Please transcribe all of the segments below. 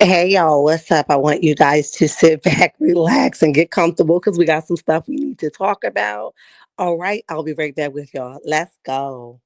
Hey y'all, what's up? I want you guys to sit back, relax, and get comfortable because we got some stuff we need to talk about. All right, I'll be right back with y'all. Let's go.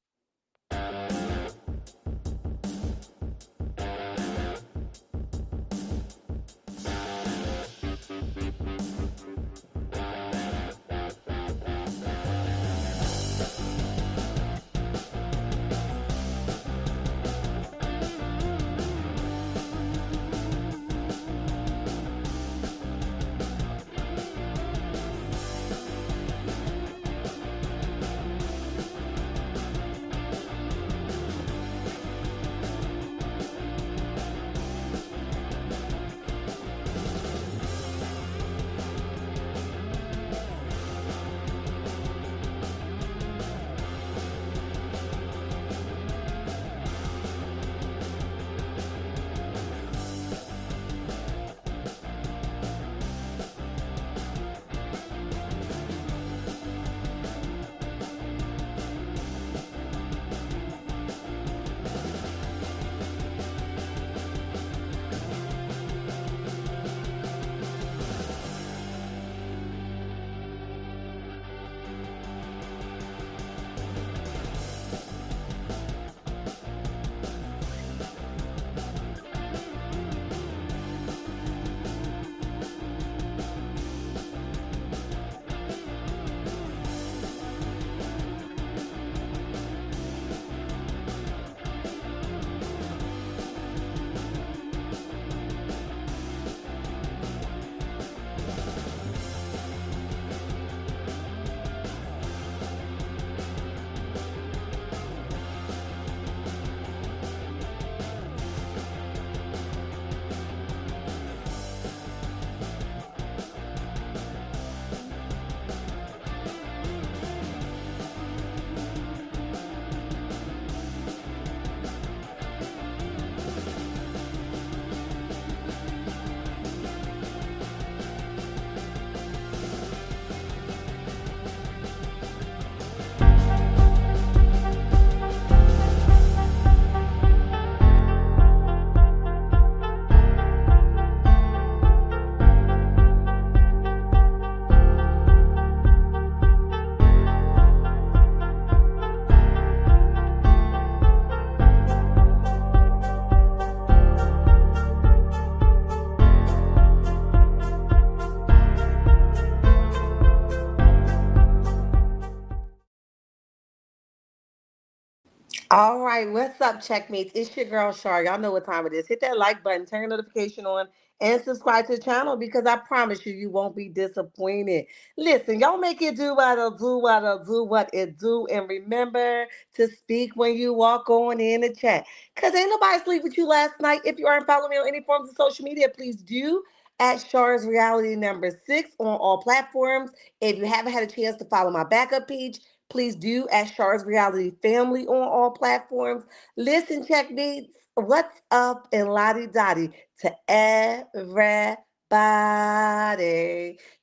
All right, what's up, checkmates? It's your girl Shar. Y'all know what time it is. Hit that like button, turn your notification on, and subscribe to the channel because I promise you, you won't be disappointed. Listen, y'all make it do what it'll do, what it'll do, what it do, and remember to speak when you walk on in the chat. Cause ain't nobody sleep with you last night. If you aren't following me on any forms of social media, please do at Shar's Reality number 6 on all platforms. If you haven't had a chance to follow my backup page, please do at Shar's Reality Family on all platforms. Listen, checkmates, what's up and lottie dottie to everybody.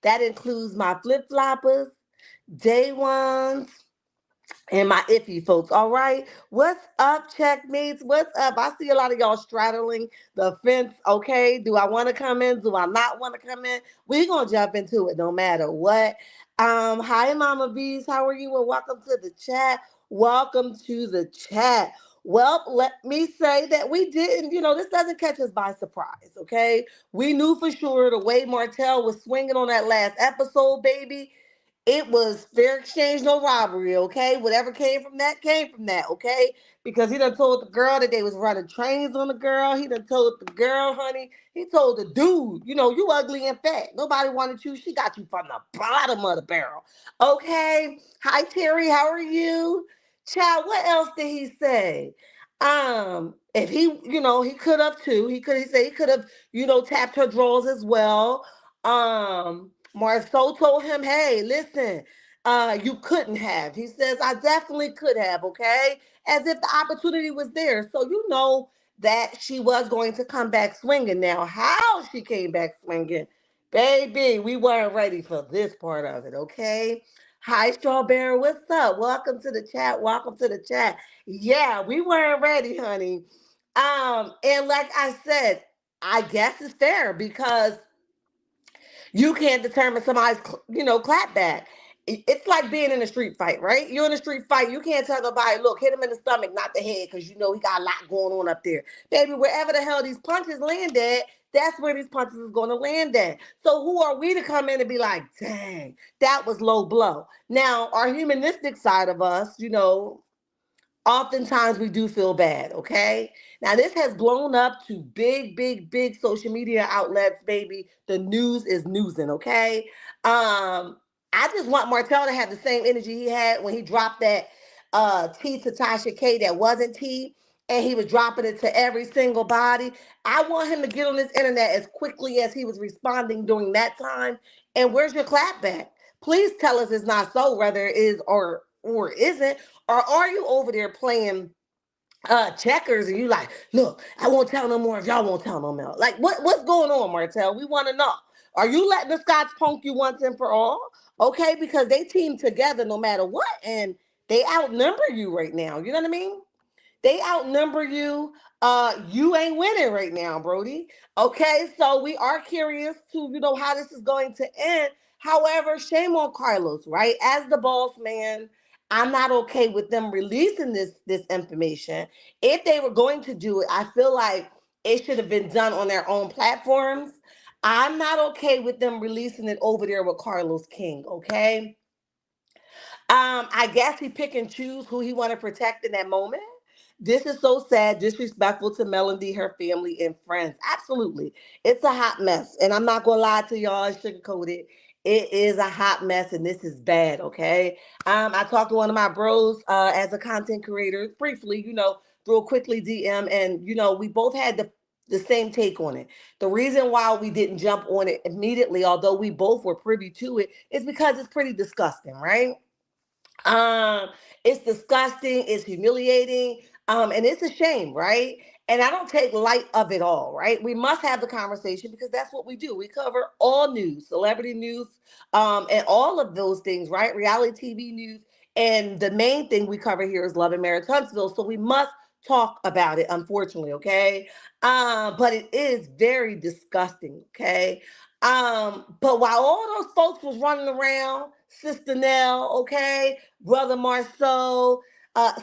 That includes my flip floppers, day ones, and my iffy folks. All right. What's up, checkmates? What's up? I see a lot of y'all straddling the fence. Okay. Do I want to come in? Do I not want to come in? We're gonna jump into it no matter what. Hi, Mama Bees. How are you? And welcome to the chat. Welcome to the chat. Well, let me say that we didn't, this doesn't catch us by surprise, okay? We knew for sure the way Martell was swinging on that last episode, baby, it was fair exchange, no robbery, okay? Whatever came from that, okay? Because he done told the girl that they was running trains on the girl. He done told the girl, honey. He told the dude, you ugly and fat. Nobody wanted you. She got you from the bottom of the barrel. Okay? Hi, Terry. How are you? Child, what else did he say? If he could have too. He said he could have, tapped her drawers as well. Marceau told him, hey, listen, you couldn't have. He says, I definitely could have, okay? As if the opportunity was there. So you know that she was going to come back swinging. Now, how she came back swinging, baby, we weren't ready for this part of it, okay? Hi, Strawberry, what's up? Welcome to the chat. Welcome to the chat. Yeah, we weren't ready, honey. And like I said, I guess it's fair because you can't determine somebody's, clap back. It's like being in a street fight, right? You're in a street fight. You can't tell nobody, look, hit him in the stomach, not the head, because you know he got a lot going on up there. Baby, wherever the hell these punches land at, that's where these punches is going to land at. So who are we to come in and be like, dang, that was low blow? Now, our humanistic side of us, oftentimes we do feel bad, okay? Now, this has blown up to big, big, big social media outlets, baby. The news is newsing, okay? I just want Martell to have the same energy he had when he dropped that T to Tasha K that wasn't T, and he was dropping it to every single body. I want him to get on this internet as quickly as he was responding during that time. And where's your clapback? Please tell us it's not so, whether it is or isn't. Or are you over there playing checkers and you like, look, I won't tell no more if y'all won't tell no more? Like, what's going on, Martell? We want to know. Are you letting the Scots punk you once and for all? Okay, because they team together no matter what, and they outnumber you right now. You know what I mean? They outnumber you. You ain't winning right now, Brody. Okay, so we are curious to how this is going to end. However, shame on Carlos, right? As the boss man, I'm not okay with them releasing this information. If they were going to do it, I feel like it should have been done on their own platforms. I'm not okay with them releasing it over there with Carlos King. Okay, I guess he pick and choose who he want to protect in that moment. This is so sad, disrespectful to Melody, her family, and friends. Absolutely. It's a hot mess. And I'm not gonna lie to y'all and sugarcoat it. It is a hot mess, and this is bad, okay? I talked to one of my bros as a content creator briefly, through a quickly DM, and we both had the same take on it. The reason why we didn't jump on it immediately, although we both were privy to it, is because it's pretty disgusting, right? Um, it's disgusting, it's humiliating, and it's a shame, right? And I don't take light of it all, right? We must have the conversation because that's what we do. We cover all news, celebrity news, and all of those things, right? Reality TV news. And the main thing we cover here is Love and Marriage Huntsville. So we must talk about it, unfortunately, okay? But it is very disgusting, okay? But while all those folks was running around, Sister Nell, okay, Brother Marceau,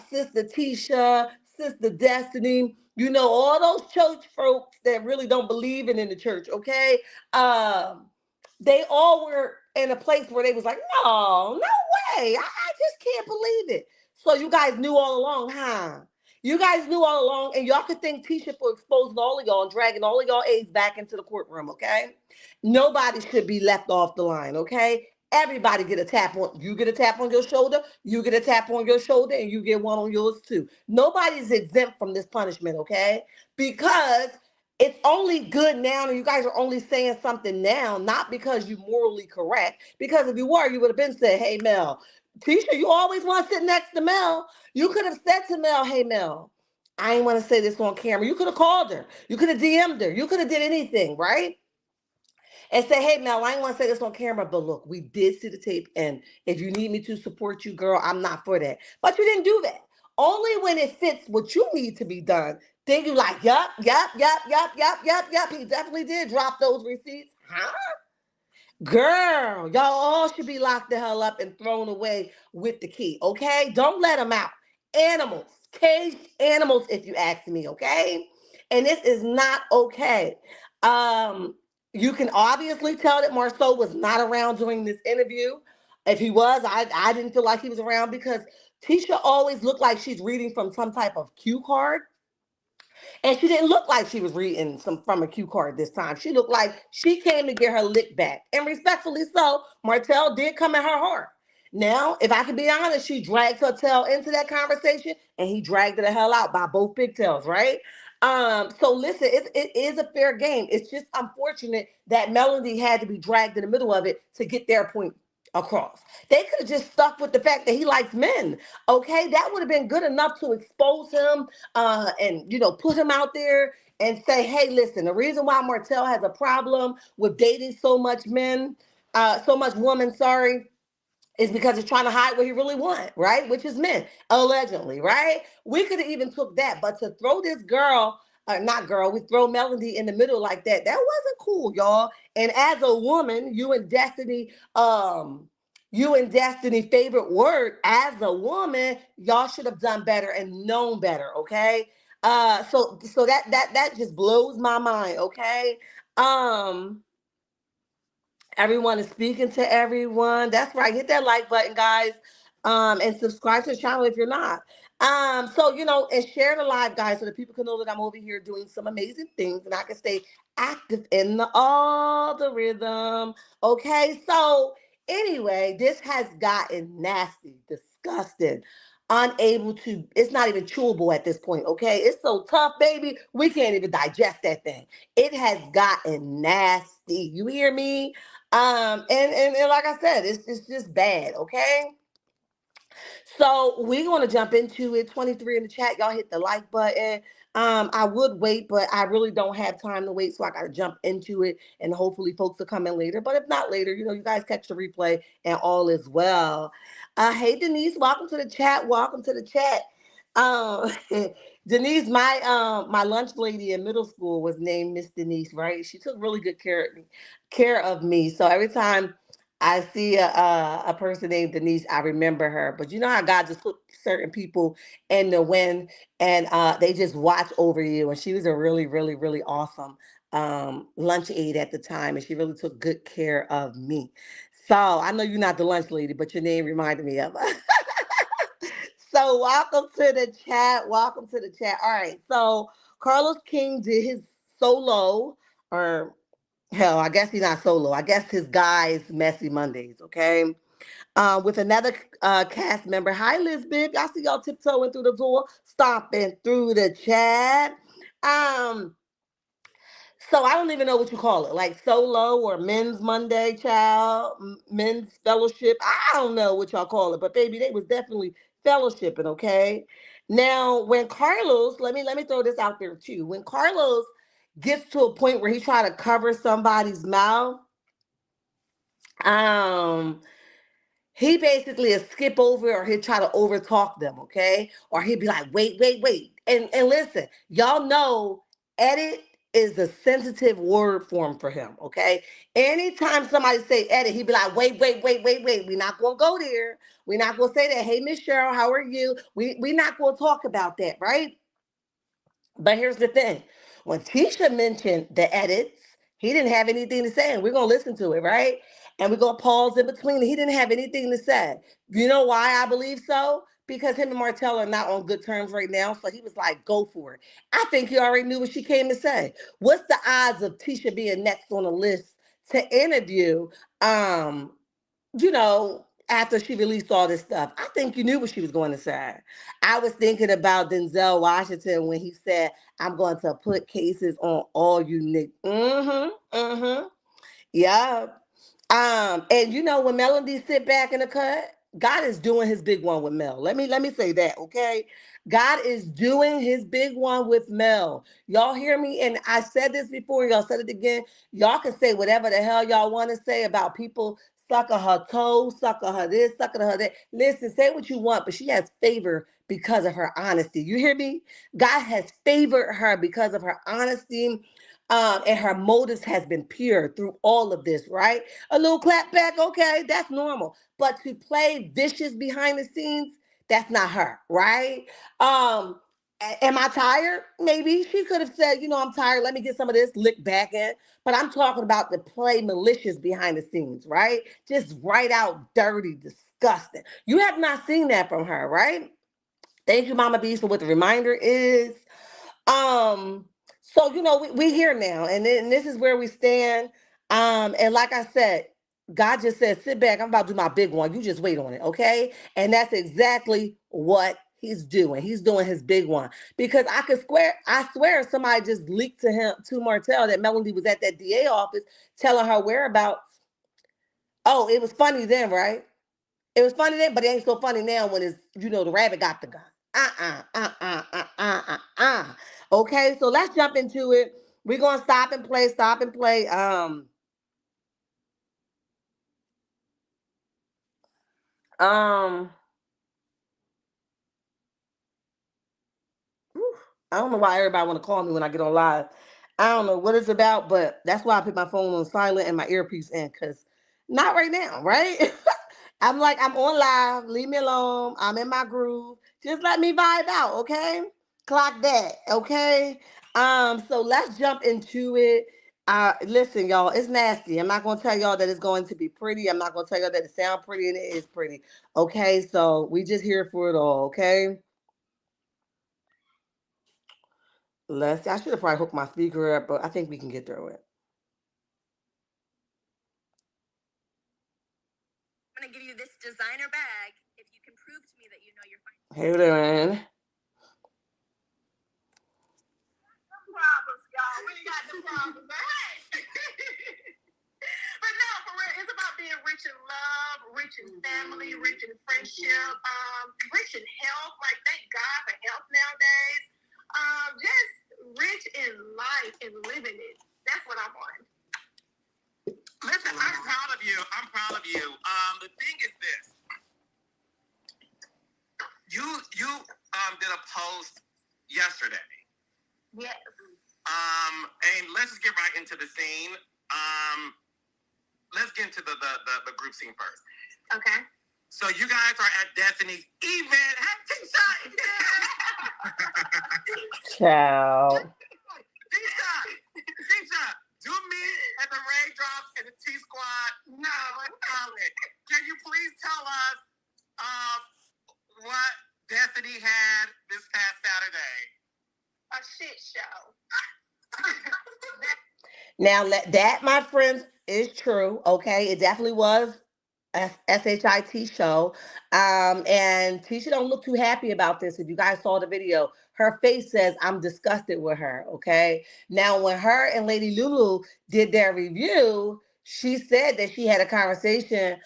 Sister Tisha, Sister Destiny, all those church folks that really don't believe in the church, okay? They all were in a place where they was like, no way. I just can't believe it. So you guys knew all along, huh? You guys knew all along, and y'all could thank Tisha for exposing all of y'all and dragging all of y'all aides back into the courtroom, okay? Nobody should be left off the line, okay? Everybody get a tap on. You get a tap on your shoulder. You get a tap on your shoulder, and you get one on yours too. Nobody's exempt from this punishment, okay? Because it's only good now, and you guys are only saying something now, not because you're morally correct. Because if you were, you would have been said, "Hey, Mel, Tisha, you always want to sit next to Mel. You could have said to Mel, hey, Mel, I ain't want to say this on camera." You could have called her. You could have DM'd her. You could have did anything, right? And say, hey, Mel, I ain't want to say this on camera, but look, we did see the tape. And if you need me to support you, girl, I'm not for that. But you didn't do that. Only when it fits what you need to be done. Then you like, yup, yup, yup, yup, yup, yup, yup. He definitely did drop those receipts. Huh? Girl, y'all all should be locked the hell up and thrown away with the key, okay? Don't let them out. Animals, caged animals, if you ask me, okay? And this is not okay. You can obviously tell that Marceau was not around during this interview. If he was, I didn't feel like he was around because Tisha always looked like she's reading from some type of cue card. And she didn't look like she was reading some from a cue card this time. She looked like she came to get her lick back. And respectfully so, Martell did come at her hard. Now, if I can be honest, she dragged her tail into that conversation and he dragged her the hell out by both pigtails, right? So listen, it is a fair game. It's just unfortunate that Melody had to be dragged in the middle of it to get their point across. They could have just stuck with the fact that he likes men. Okay, that would have been good enough to expose him and put him out there and say, hey, listen, the reason why Martell has a problem with dating so much men, so much woman, sorry, is because he's trying to hide what he really wants, right? Which is men, allegedly, right? We could have even took that, but to throw this girl not girl, we throw Melody in the middle like that. That wasn't cool, y'all. And as a woman, you and Destiny favorite word, as a woman, y'all should have done better and known better, okay? So that just blows my mind, okay? Um, Everyone is speaking to everyone. That's right. Hit that like button, guys. And subscribe to the channel if you're not. So and share the live, guys, so that people can know that I'm over here doing some amazing things and I can stay active in the algorithm. Okay, so anyway, this has gotten nasty, disgusting, unable to, it's not even chewable at this point. Okay, it's so tough, baby. We can't even digest that thing. It has gotten nasty. You hear me? And like I said, it's just bad, okay? So we're gonna jump into it. 23 in the chat, y'all hit the like button. I would wait, but I really don't have time to wait, so I gotta jump into it, and hopefully folks will come in later. But if not later, you guys catch the replay, and all is well. Hey Denise, welcome to the chat. Welcome to the chat. Um, Denise, my lunch lady in middle school was named Miss Denise, right? She took really good care of me. So every time I see a person named Denise, I remember her. But you know how God just put certain people in the wind, and they just watch over you. And she was a really, really, really awesome lunch aide at the time, and she really took good care of me. So I know you're not the lunch lady, but your name reminded me of her. So welcome to the chat. Welcome to the chat. All right. So Carlos King did his solo, or hell, I guess he's not solo. I guess his guys Messy Mondays, okay? With another cast member. Hi, Lisbeth. I see y'all tiptoeing through the door, stomping through the chat. Um, so I don't even know what you call it, like solo or men's Monday, child, men's fellowship. I don't know what y'all call it, but baby, they was definitely fellowshipping, okay? Now, when Carlos, let me throw this out there too. When Carlos gets to a point where he's trying to cover somebody's mouth, um, he basically will skip over or he'll try to overtalk them, okay? Or he'll be like, wait, wait, wait. And listen, y'all know edit is a sensitive word form for him, okay? Anytime somebody say edit, he'd be like, wait, wait, wait, wait, wait. We're not gonna go there. We're not gonna say that. Hey, Miss Cheryl, how are you? We're not gonna talk about that, right? But here's the thing. When Tisha mentioned the edits, he didn't have anything to say, and we're gonna listen to it, right? And we're gonna pause in between. He didn't have anything to say. You know why I believe so? Because him and Martell are not on good terms right now. So he was like, go for it. I think he already knew what she came to say. What's the odds of Tisha being next on the list to interview? After she released all this stuff, I think you knew what she was going to say. I was thinking about Denzel Washington when he said, I'm going to put cases on all you niggas. Mm-hmm. Mm-hmm. Yeah. And when Melody sit back in the cut, God is doing his big one with Mel. Let me say that, okay? God is doing his big one with Mel. Y'all hear me? And I said this before, y'all said it again. Y'all can say whatever the hell y'all want to say about people sucking her toes, sucking her this, sucking her that. Listen, say what you want, but she has favor because of her honesty. You hear me? God has favored her because of her honesty. And her motives has been pure through all of this, right? A little clap back, okay, that's normal. But to play vicious behind the scenes, that's not her, right? Am I tired? Maybe she could have said, I'm tired. Let me get some of this lick back in. But I'm talking about the play malicious behind the scenes, right? Just right out dirty, disgusting. You have not seen that from her, right? Thank you, Mama B, for what the reminder is. So we here now, and then this is where we stand. And like I said, God just said, sit back, I'm about to do my big one. You just wait on it, okay? And that's exactly what he's doing. He's doing his big one. Because I swear somebody just leaked to Martell that Melody was at that DA office telling her whereabouts. Oh, it was funny then, right? It was funny then, but it ain't so funny now when it's, the rabbit got the gun. Okay, so let's jump into it. We're gonna stop and play, stop and play. Um, I don't know why everybody want to call me when I get on live. I don't know what it's about, but that's why I put my phone on silent and my earpiece in, because not right now, right? I'm like, I'm on live. Leave me alone. I'm in my groove. Just let me vibe out, okay? Clock that, okay? So let's jump into it. Listen, y'all, it's nasty. I'm not gonna tell y'all that it's going to be pretty. I'm not gonna tell y'all that it sounds pretty and it is pretty. Okay, so we just here for it all, okay? I should have probably hooked my speaker up, but I think we can get through it. I'm gonna give you this designer bag if you can prove to me that you know your fine. Hey, doing? Problems, y'all. We got the problems, but hey. But no, for real, it's about being rich in love, rich in family, rich in friendship, rich in health. Like, thank God for health nowadays. Just rich in life and living it. That's what I want. Listen, I'm proud of you. I'm proud of you. The thing is this. You did a post yesterday. Yes. And let's just get right into the scene. Let's get into the group scene first. Okay. So you guys are at Destiny's event. Hey, Tisha! Ciao. Tisha, do me and the Raindrops and the T Squad. No, can you please tell us what Destiny had this past Saturday? A shit show. Now, that, my friends, is true. Okay, it definitely was a SHIT show. And Tisha don't look too happy about this. If you guys saw the video, her face says, "I'm disgusted with her." Okay. Now, when her and Lady Lulu did their review, she said that she had a conversation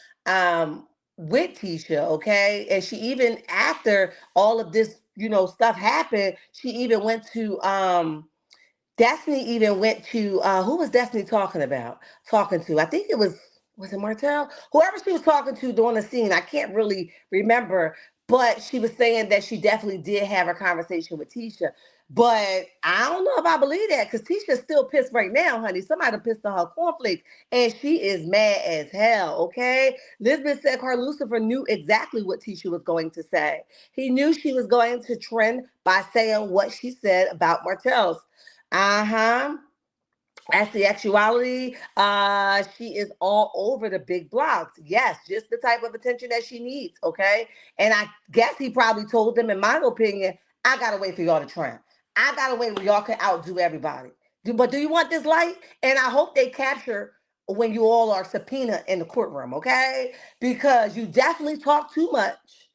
with Tisha. Okay, and she even, after all of this, stuff happened, she even went to Destiny even went to who was Destiny talking to? I think was it Martell? Whoever she was talking to during the scene, I can't really remember, but she was saying that she definitely did have a conversation with Tisha. But I don't know if I believe that, because Tisha's still pissed right now, honey. Somebody pissed on her cornflakes, and she is mad as hell, okay? Lisbeth said Carl Lucifer knew exactly what Tisha was going to say. He knew she was going to trend by saying what she said about Martell's. Uh-huh. As the actuality, she is all over the big blogs. Yes, just the type of attention that she needs, okay? And I guess he probably told them, in my opinion, I gotta wait for y'all to trend. I gotta wait where y'all can outdo everybody. But do you want this light? And I hope they capture when you all are subpoenaed in the courtroom, okay? Because you definitely talk too much.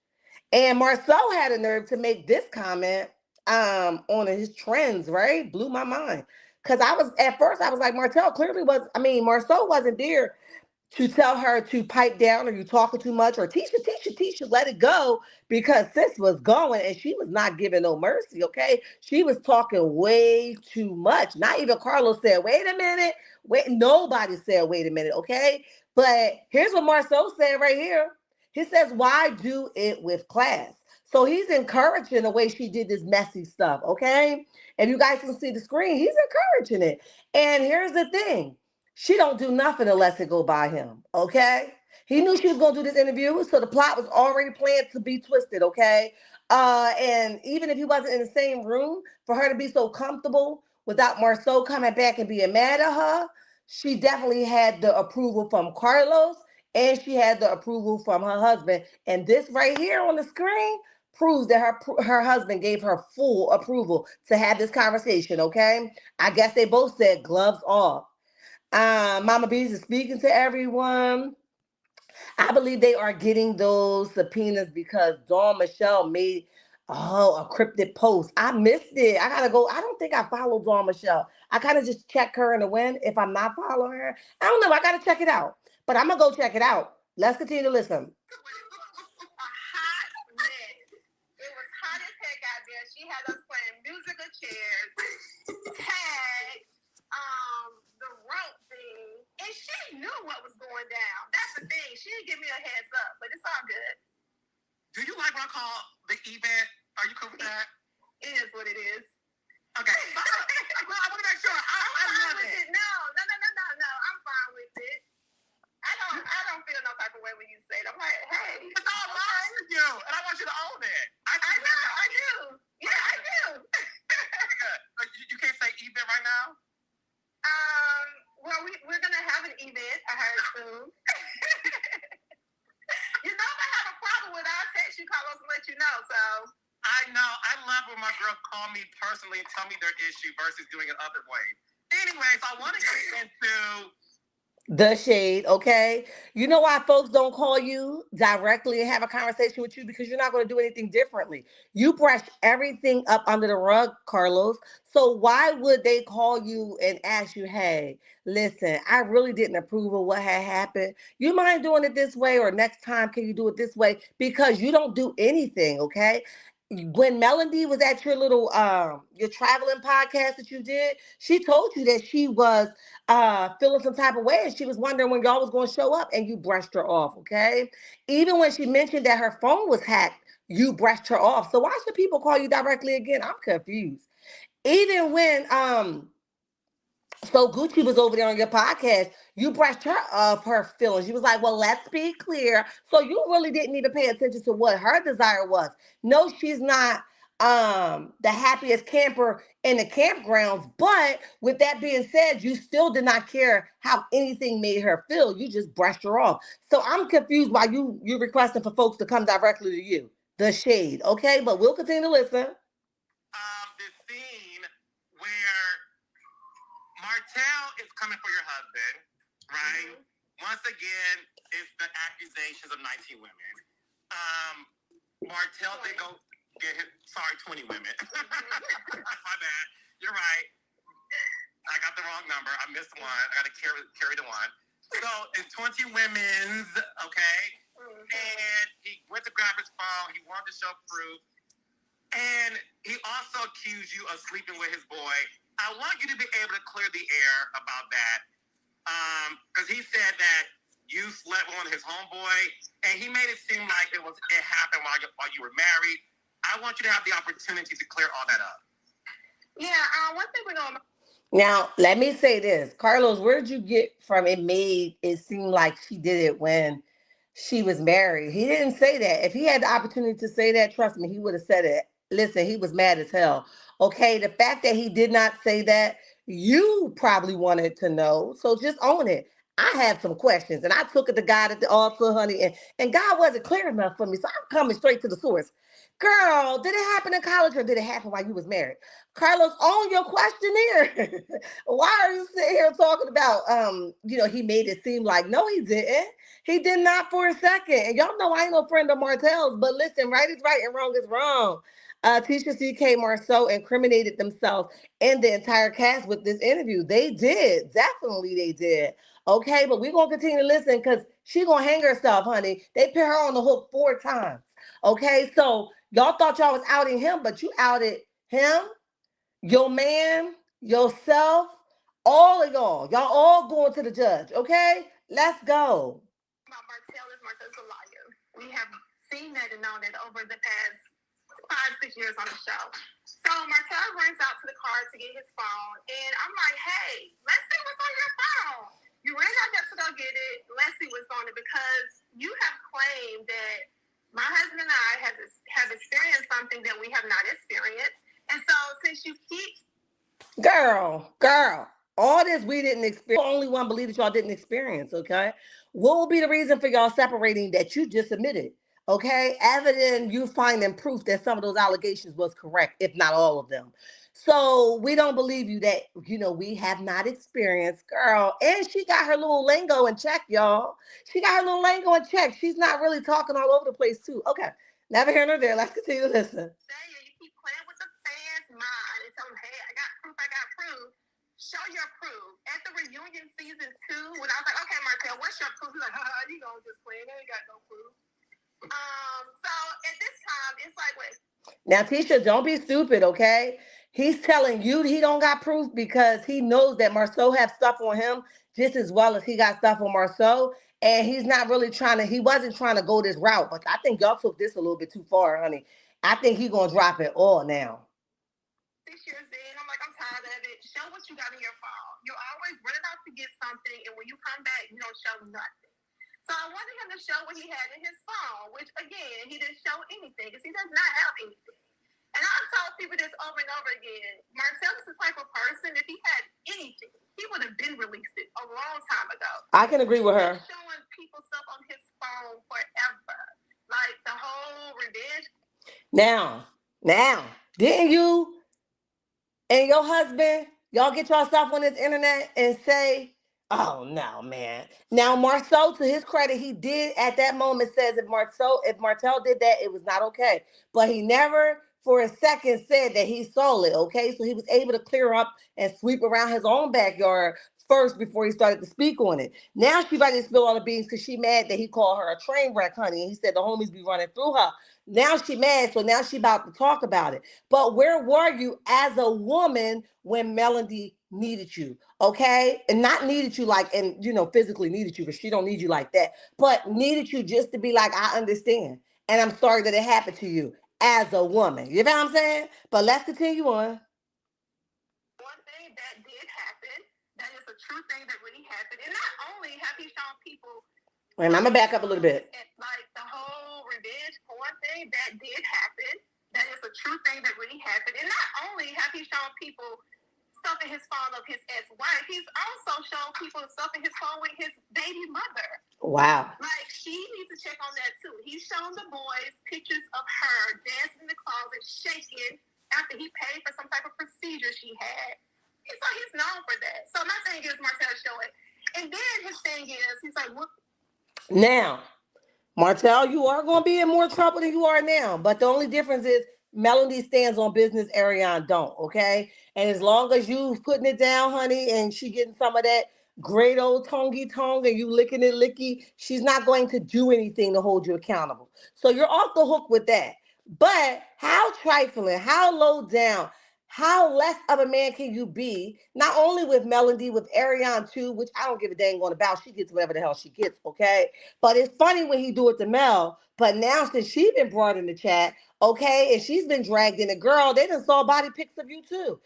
And Marceau had a nerve to make this comment on his trends, right? Blew my mind. Because at first I was like, Marceau wasn't there to tell her to pipe down, or you talking too much, or Tisha, let it go, because sis was going and she was not giving no mercy, okay? She was talking way too much. Not even Carlos said, wait a minute. Nobody said, wait a minute, okay? But here's what Marceau said right here. He says, why do it with class? So he's encouraging the way she did this messy stuff, okay? If you guys can see the screen, he's encouraging it. And here's the thing. She don't do nothing unless it go by him, okay? He knew she was going to do this interview, so the plot was already planned to be twisted, okay? And even if he wasn't in the same room, for her to be so comfortable without Marceau coming back and being mad at her, she definitely had the approval from Carlos, and she had the approval from her husband. And this right here on the screen proves that her husband gave her full approval to have this conversation, okay? I guess they both said gloves off. Mama Bees is speaking to everyone. I believe they are getting those subpoenas because Dawn Michelle made a cryptic post. I missed it. I gotta go. I don't think I follow Dawn Michelle. I kind of just check her in the win if I'm not following her. I don't know. I gotta check it out. But I'm gonna go check it out. Let's continue to listen. A hot mess. It was hot as heck out there. She had us playing musical chairs, tag, the rope thing, and she knew what was going down. That's the thing. She didn't give me a heads up, but it's all good. Do you like what I call the event? Are you cool with that? It is what it is. Okay. Well, I want to make sure. I love it. No. I'm fine with it. I don't feel no type of way when you say it. I'm like, hey. It's all right with you, and I want you to own it. I do. Yeah, I do. Good. But you can't say event right now? Well, we're going to have an event, I heard soon. You know, if I have a problem with it, I'll text you, Carlos, and let you know, so. I know. I love when my girls call me personally and tell me their issue versus doing it other ways. Anyways, I want to get into the shade, okay? You know why folks don't call you directly and have a conversation with you? Because you're not going to do anything differently. You brush everything up under the rug, Carlos. So why would they call you and ask you, hey, listen, I really didn't approve of what had happened. You mind doing it this way, or next time can you do it this way? Because you don't do anything, okay? When Melody was at your traveling podcast that you did, she told you that she was feeling some type of way, and she was wondering when y'all was going to show up, and you brushed her off, okay? Even when she mentioned that her phone was hacked, you brushed her off. So why should people call you directly again? I'm confused. Even when so Gucci was over there on your podcast, you brushed her of her feelings. You was like, well, let's be clear. So you really didn't even pay attention to what her desire was. No, she's not the happiest camper in the campgrounds. But with that being said, you still did not care how anything made her feel. You just brushed her off. So I'm confused why you requesting for folks to come directly to you. The shade, okay? But we'll continue to listen. the scene where Martell is coming for your husband, right? Mm-hmm. Once again, it's the accusations of 19 women. Martell did go get his, 20 women. My bad. You're right. I got the wrong number. I missed one. I got to carry the one. So it's 20 women's, okay? Mm-hmm. And he went to grab his phone. He wanted to show proof. And he also accused you of sleeping with his boy. I want you to be able to clear the air about that. Because he said that you slept with his homeboy, and he made it seem like it happened while you were married. I want you to have the opportunity to clear all that up. Yeah, one thing we're going to... Now, let me say this. Carlos, where did you get from it made it seem like she did it when she was married? He didn't say that. If he had the opportunity to say that, trust me, he would have said it. Listen, he was mad as hell. Okay, the fact that he did not say that, you probably wanted to know. So just own it. I have some questions, and I took it to God at the altar, honey, and God wasn't clear enough for me. So I'm coming straight to the source. Girl, did it happen in college or did it happen while you was married? Carlos, on your questionnaire. Why are you sitting here talking about he made it seem like no, he didn't. He did not for a second. And y'all know I ain't no friend of Martell's, but listen, right is right and wrong is wrong. Tisha C.K. Marceau incriminated themselves and the entire cast with this interview. They did. Definitely they did. Okay, but we're going to continue to listen because she going to hang herself, honey. They put her on the hook 4 times. Okay, so y'all thought y'all was outing him, but you outed him, your man, yourself, all of y'all. Y'all all going to the judge, okay? Let's go. Martell's a liar. We have seen that and known that over the past 5-6 years on the show. So Martell runs out to the car to get his phone, and I'm like, hey, let's see what's on your phone. You ran out there to go get it. Let's see what's on it, because you have claimed that my husband and I have experienced something that we have not experienced. And so since you keep... Girl, all this we didn't experience. The only one believe that y'all didn't experience, okay? What will be the reason for y'all separating that you just admitted? Okay, evident you finding proof that some of those allegations was correct, if not all of them. So we don't believe you that, we have not experienced, girl. And she got her little lingo in check, y'all. She got her little lingo in check. She's not really talking all over the place, too. Okay, never here nor there. Let's continue to listen. You keep playing with the fans' mind and tell them, hey, I got proof. Show your proof. At the reunion season 2, when I was like, okay, Martell, what's your proof? He's like, you gonna just play it. They ain't got no proof. So at this time, it's like, wait. Now, Tisha, don't be stupid, okay? He's telling you he don't got proof because he knows that Marceau have stuff on him just as well as he got stuff on Marceau. And he's not really he wasn't trying to go this route, but I think y'all took this a little bit too far, honey. I think he's going to drop it all now. 6 years in, I'm show what you got in your phone. You're always running out to get something, and when you come back, you don't show nothing. So I wanted him to show what he had in his phone, which, again, he didn't show anything because he does not have anything. And I've told people this over and over again. Martell is the type of person, if he had anything, he would have been released it a long time ago. I can agree with her. He's showing people stuff on his phone forever. Like the whole revenge. Now, didn't you and your husband, y'all get y'all stuff on this internet and say, oh no, man. Now Marceau, to his credit, he did at that moment says if Martell did that, it was not okay. But he never for a second said that he saw it, okay? So he was able to clear up and sweep around his own backyard first before he started to speak on it. Now she ready to spill all the beans because she mad that he called her a train wreck, honey. And he said the homies be running through her. Now she mad, so now she about to talk about it. But where were you as a woman when Melody needed you? Okay, and not needed you like, and physically needed you because she don't need you like that, but needed you just to be like, I understand, and I'm sorry that it happened to you as a woman. You know what I'm saying? But let's continue on. One thing that did happen, that is a true thing that really happened, and not only have he shown people. And I'm gonna back up a little bit. Like the whole revenge porn thing that did happen. That is a true thing that really happened. And not only have he shown people stuff in his phone of his ex-wife, he's also shown people stuff in his phone with his baby mother. Wow. Like, she needs to check on that too. He's shown the boys pictures of her dancing in the closet, shaking after he paid for some type of procedure she had. And so he's known for that. So my thing is, Martell, show it. And then his thing is, he's like, what? Now, Martell, you are going to be in more trouble than you are now. But the only difference is Melody stands on business, Arionne don't, okay? And as long as you putting it down, honey, and she getting some of that great old tongy tongue and you licking it licky, she's not going to do anything to hold you accountable. So you're off the hook with that. But how trifling, how low down, how less of a man can you be? Not only with Melody, with Arionne too, which I don't give a dang on about. She gets whatever the hell she gets, okay? But it's funny when he do it to Mel. But now since she's been brought in the chat, okay, and she's been dragged in, a girl, they done saw body pics of you too.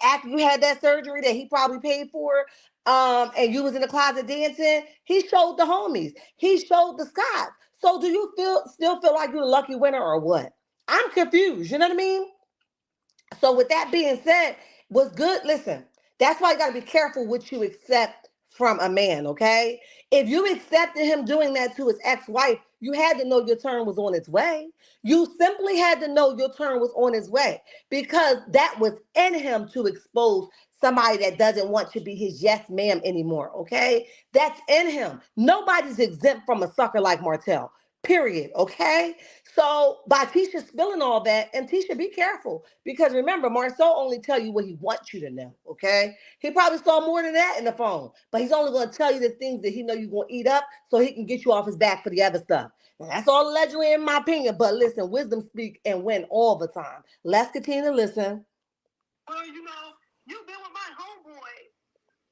After you had that surgery that he probably paid for, and you was in the closet dancing, he showed the homies. He showed the Scots. So do you still feel like you're the lucky winner or what? I'm confused. You know what I mean? So with that being said, what's good, listen, that's why you got to be careful what you accept from a man, okay? If you accepted him doing that to his ex-wife, you had to know your turn was on its way. You simply had to know your turn was on its way because that was in him to expose somebody that doesn't want to be his yes ma'am anymore, okay? That's in him. Nobody's exempt from a sucker like Martell. Period. Okay. So by Tisha spilling all that, and Tisha, be careful because remember, Marceau only tell you what he wants you to know. Okay. He probably saw more than that in the phone, but he's only going to tell you the things that he know you're going to eat up so he can get you off his back for the other stuff. Now, that's all allegedly in my opinion, but listen, wisdom speak and win all the time. Let's continue to listen. Well, you've been with my homeboy.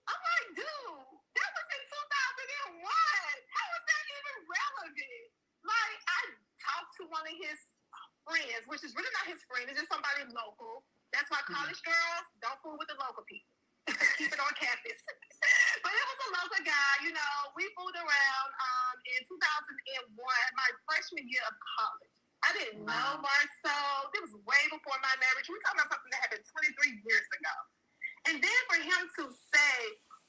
I'm like, dude, that was in 2001. How is that even relevant? Like, I talked to one of his friends, which is really not his friend, it's just somebody local. That's why college girls don't fool with the local people. Keep it on campus. But it was a local guy, we fooled around in 2001, my freshman year of college. I didn't know Marceau. It was way before my marriage. We're talking about something that happened 23 years ago. And then for him to say,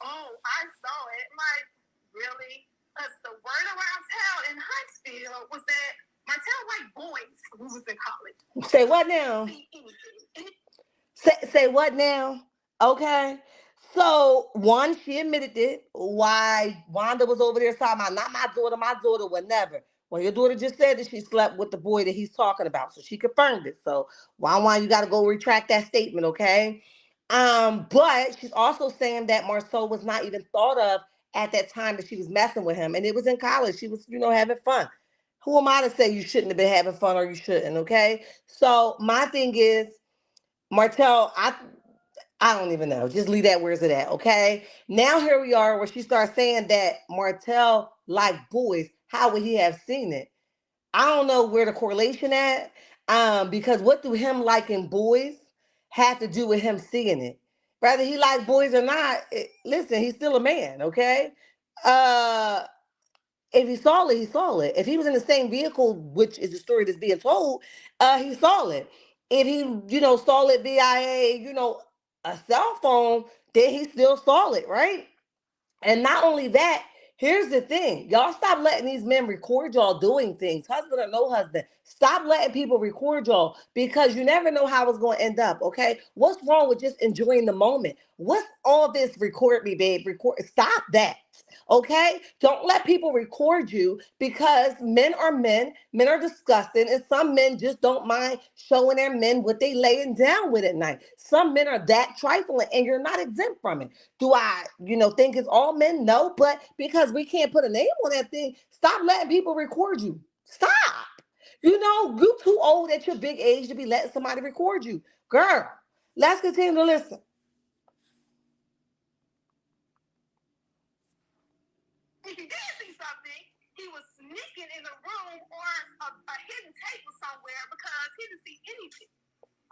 oh, I saw it, I'm like, really? Because the word around town in Huntsville was that Martell liked boys when he was in college. Say what now? Say what now? Okay. So one, she admitted it. Why Wanda was over there talking about not my daughter would never. Well, your daughter just said that she slept with the boy that he's talking about, so she confirmed it. So why you got to go retract that statement, okay? But she's also saying that Marceau was not even thought of at that time that she was messing with him, and it was in college. She was, having fun. Who am I to say you shouldn't have been having fun or you shouldn't? Okay. So my thing is, Martell, I don't even know. Just leave that where's it at, okay? Now here we are where she starts saying that Martell liked boys. How would he have seen it? I don't know where the correlation at. Because what do him liking boys have to do with him seeing it? whether he like boys or not, listen, he's still a man, okay? Uh if he saw it, he saw it. If he was in the same vehicle, which is the story that's being told, he saw it. If he, saw it via, a cell phone, then he still saw it, right? And not only that, here's the thing. Y'all stop letting these men record y'all doing things, husband or no husband. Stop letting people record y'all because you never know how it's going to end up, okay? What's wrong with just enjoying the moment? What's all this record me, babe? Record. Stop that. Okay? Don't let people record you because men are disgusting, and some men just don't mind showing their men what they laying down with at night. Some men are that trifling, and you're not exempt from it. Do I, think it's all men? No, but because we can't put a name on that thing, stop letting people record you. Stop. You too old at your big age to be letting somebody record you. Girl, let's continue to listen. If he did see something, he was sneaking in a room or a hidden table somewhere because he didn't see anything.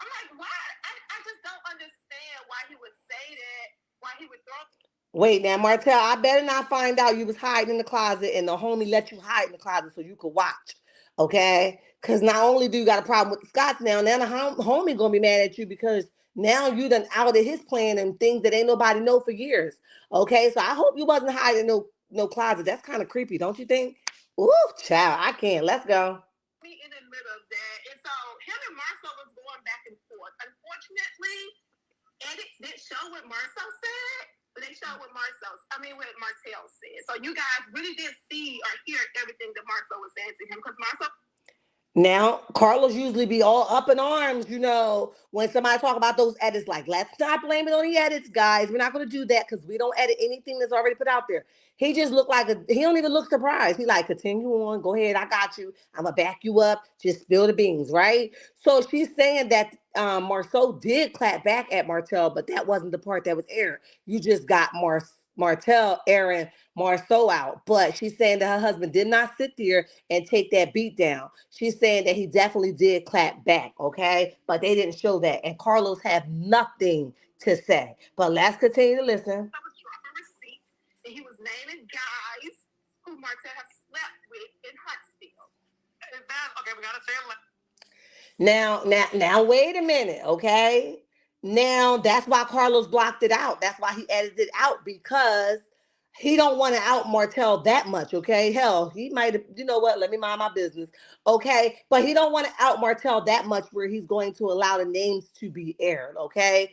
I'm like, why? I just don't understand why he would say that, why he would throw. Wait, now, Martell, I better not find out you was hiding in the closet and the homie let you hide in the closet so you could watch, okay? Because not only do you got a problem with the Scots now the homie gonna be mad at you because now you done outed his plan and things that ain't nobody know for years, okay? So I hope you wasn't hiding no closet. That's kind of creepy, don't you think? Ooh, child, I can't. Let's go. Me in the middle of that, and so him and Marcel was going back and forth. Unfortunately, edits didn't show what Marcel said. But they showed what what Martell said. So you guys really did see or hear everything that Marcel was saying to him because Marcel. Now, Carlos usually be all up in arms, when somebody talk about those edits. Like, let's not blame it on the edits, guys. We're not going to do that because we don't edit anything that's already put out there. He just looked like he don't even look surprised. He like, continue on, go ahead, I got you. I'm gonna back you up. Just spill the beans, right? So she's saying that Marceau did clap back at Martell, but that wasn't the part that was aired. You just got Martell airing Marceau out, but she's saying that her husband did not sit there and take that beat down. She's saying that he definitely did clap back, okay? But they didn't show that. And Carlos have nothing to say. But let's continue to listen. I was dropping receipts, and he was naming guys who Martell has slept with in Huntsville. Okay, we gotta say it. Now, wait a minute, okay? Now that's why Carlos blocked it out. That's why he edited it out because he don't want to out Martell that much, okay? Hell, he might have, you know what? Let me mind my business, okay? But he don't want to out Martell that much where he's going to allow the names to be aired, okay?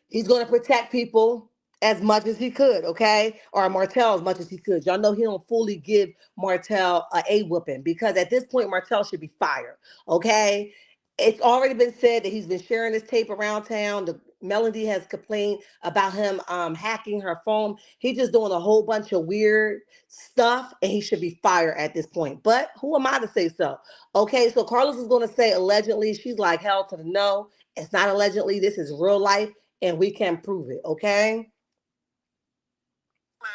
He's going to protect people as much as he could, okay? Or Martell as much as he could. Y'all know he don't fully give Martell a whooping because at this point Martell should be fired, okay? It's already been said that he's been sharing this tape around town. The Melody has complained about him hacking her phone. He's just doing a whole bunch of weird stuff, and he should be fired at this point. But who am I to say so? Okay, so Carlos is going to say allegedly. She's like, hell to the no. It's not allegedly. This is real life, and we can prove it. Okay. No,